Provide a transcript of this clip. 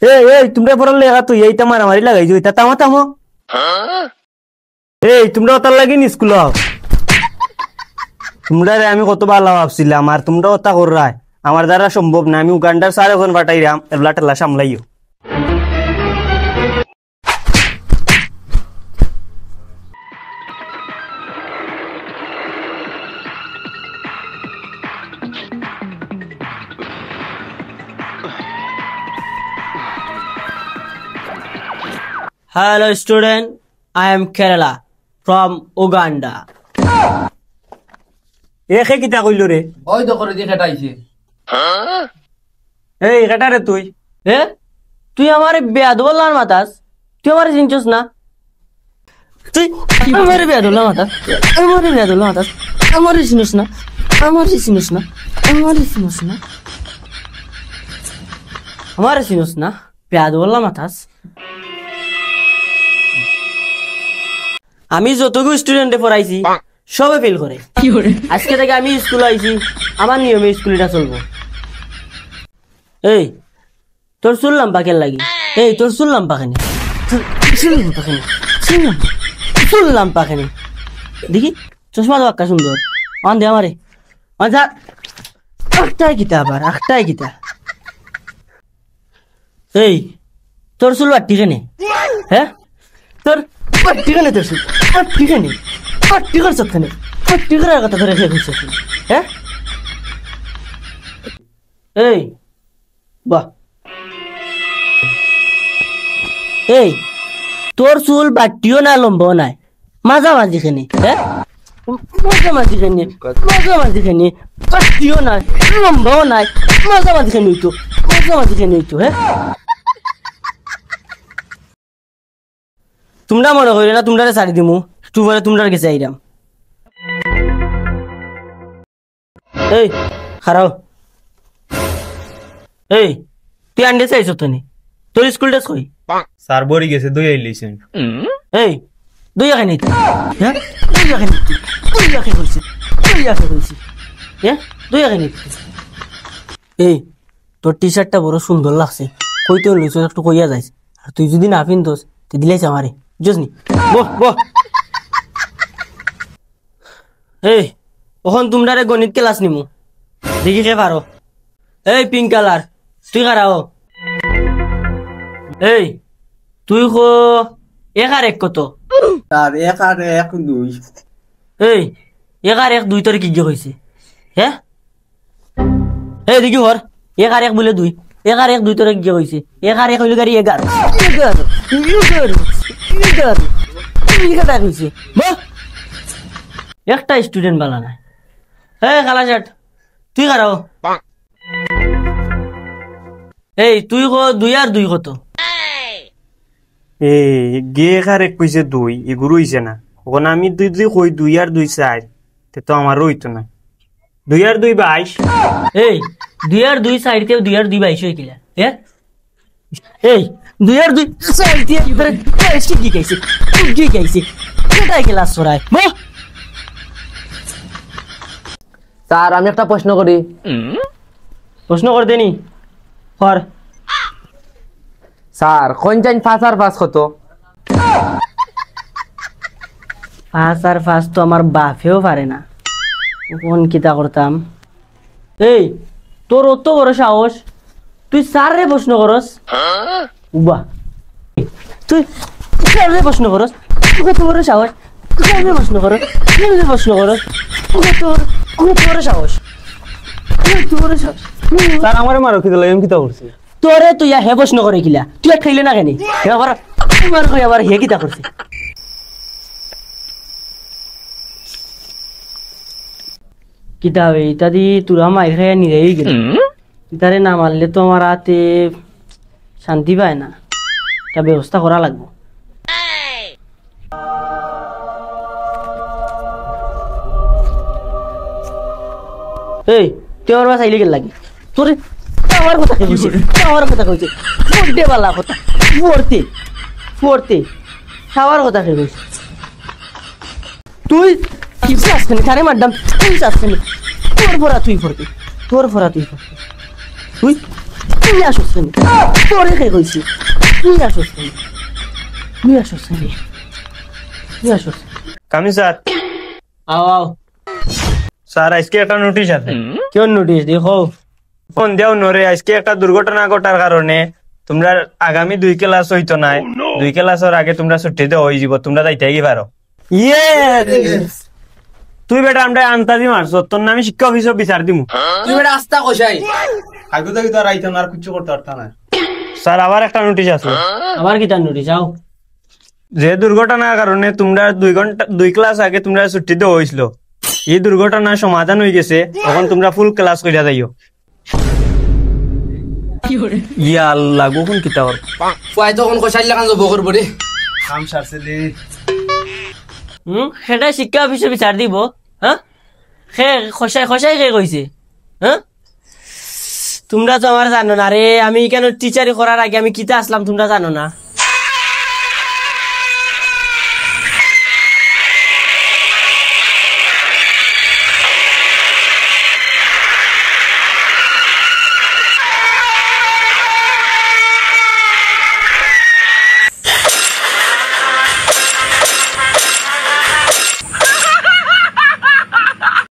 এই তোমরা পড়ার লেখা তুই এইটা মারামারি লাগাইছো এটা তামা তামো এই তোমরা ওটার লাগিনি স্কুল তোমরা আমি কত ভালো ভাবছিলাম আর তোমরা ওটা কররাই আমার দ্বারা সম্ভব না আমি উগান্ডার স্যার এখন পাঠাইরাম এবলা টেলা সামলাইও Hello student, I am Kerala from Uganda. এখে কিতা কইল রে ওই তো করে দিয়ে খেটাইছে এই কেটা রে তুই তুই আমার বেয়াদুল্লাহর মাতাস তুই আমার চিনছস না তুই আমার বেয়াদুল্লাহ মাতাস আমার বেয়াদুল্লাহ মাতাস আমার চিনছ না আমার চিনছ না আমার চিনছ না আমার চিনছ না বেয়াদুল্লাহ মাতাস আমি যতগুলো স্টুডেন্টে পড়াইছি সবে ফেল করে আজকে থেকে আমি স্কুলে আইছি আমার নিয়মে স্কুলটা চলবো এই তোর শুনলাম পাকের লাগি এই তোর শুনলাম পাকেনি শুনলাম পাকেনি দেখি চশমা তো আক্কা সুন্দর অন দে আমারে যা আখটাই কিতা আবার আখটাই কিতা এই তোর চুল বাট্টি কেনে হ্যাঁ তোর বাট্টি কেনে তোর চুল বাট্টি কেনে বাট্টি করছ কেনে বাট্টি করার কথা ধরে শেষ হচ্ছে হ্যাঁ এই বাহ এই তোর চুল বাট্টিও না লম্বাও নাই মাঝামাঝি খানি হ্যাঁ মাঝামাঝি খানি মাঝামাঝি খানি বাট্টিও নাই লম্বাও নাই মাঝামাঝি খানি হইতো মাঝামাঝি খানি হইতো হ্যাঁ তোমরা মনে করি না তোমরা ছাড়ি দিমু তুই বলে তোমরা গেছে আইরাম এই খারাও এই তুই আন্ডে চাইছ তো নি তোর স্কুল ড্রেস কই স্যার বরি গেছে দুই আইলিছেন এই দুই আগে নিতে হ্যাঁ দুই আগে নিতে দুই আগে কইছি দুই আগে কইছি হ্যাঁ দুই আগে নিতে এই তোর টি শার্টটা বড় সুন্দর লাগছে কইতে লইছ একটু কইয়া যাইস আর তুই যদি না পিনতস তে দিলাইছ আমারে বুঝনি বহ বহ এই ওখান তোমরা গণিত ক্লাস নিমু দেখি কে পারো এই পিঙ্ক কালার তুই কারাও এই তুই কো এক আর এক কত আর এক দুই এই এক আর এক দুই তোর কি হয়েছে হ্যাঁ এই দেখি হর এক আর এক বলে দুই এক আর এক দুই তোর কি হয়েছে এক আর এক হইলে গাড়ি 11 একটা স্টুডেন্ট বালা নাই এই খালা শার্ট তুই কারাও এই তুই কো দুই আর দুই কত এই গে কার এক কইছে দুই এগুলো হইছে না ওখানে আমি দুই দুই কই দুই আর দুই চাই তে তো আমারও হইতো না দুই আর দুই 22 এই দুই আর দুই সাইড থেকে দুই আর দুই 22 হয়ে গেল হ্যাঁ এই দুই আর দুই সাইড দিয়ে এবারে কি গাইছে কি গাইছে কোথায় ক্লাস ছড়ায় স্যার আমি একটা প্রশ্ন করি প্রশ্ন করে দেনি কর স্যার কোন চাইন 5 আর 5 কত 5 আর 5 তো আমার বাপেও পারে না কোন কিতা করতাম এই তোর অত বড় সাহস তুই স্যারে প্রশ্ন করস উবা তুই স্যারে প্রশ্ন করস কত বড় সাহস স্যারে প্রশ্ন করস কেমনে প্রশ্ন করস কত বড় সাহস কত বড় সাহস স্যার আমারে মারো কি দিলা এম কিতা করছে তোরে তুই হে প্রশ্ন করে কিলা তুই খাইলে না কেনি আবার হে কিতা করছে কিতা হবে ইত্যাদি তোরা মাই খাইয়া নিরেই গেল তারে না মারলে তো আমার হাতে শান্তি পায় না একটা ব্যবস্থা করা লাগবে এই তুই আমার বাসাইলে গেল লাগি তোরে আমার কথা কইছে আমার কথা কইছে বড়তে বালা কথা পড়তে পড়তে খাওয়ার কথা কইছে তুই কি আসছেন কারে ম্যাডাম তুই আসছেন তোর ফরা তুই পড়তে তুই তুই আসছ নি তোরে কে কইছি তুই আসছ নি তুই আসছ নি তুই আসছ কামি স্যার আও আও স্যার আজকে একটা নোটিশ আছে কেউ নোটিস দেখো ফোন দেও নরে আজকে একটা দুর্ঘটনা ঘটার কারণে তোমরা আগামী 2 ক্লাস হইতো নাই 2 ক্লাসের আগে তোমরা ছুটি দেওয়া হয়ে যাব তোমরা যাইতে গিয়ে পারো তুই বেটা আমরা আন্তাজি মারছ তোর নামে শিক্ষা অফিসে বিচার দিমু তুই বেটা আস্তা কইছাই আগে থেকে তো আর আইতো না আর কিছু করতে পারতা না স্যার আবার একটা নোটিশ আছে আবার কি তার নোটিস আও যে দুর্ঘটনার কারণে তোমরা 2 ক্লাস আগে তোমরা ছুটি দেওয়া হয়েছিল এই দুর্ঘটনার সমাধান হয়ে গেছে তখন তোমরা ফুল ক্লাস কইরা যাইও ইয়া আল্লাহ গোখন কিতা হল ফুয়াই তখন কইছাই লাগান যাব করব রে কাম সারছিলি সেটা শিক্ষা অফিসে বিচার দিব হ্যাঁ সে খসাই খসাই কে কইছে হ্যাঁ তোমরা তো আমার জানো না রে আমি কেন টিচারি করার আগে আমি কিতা আসলাম তোমরা জানো না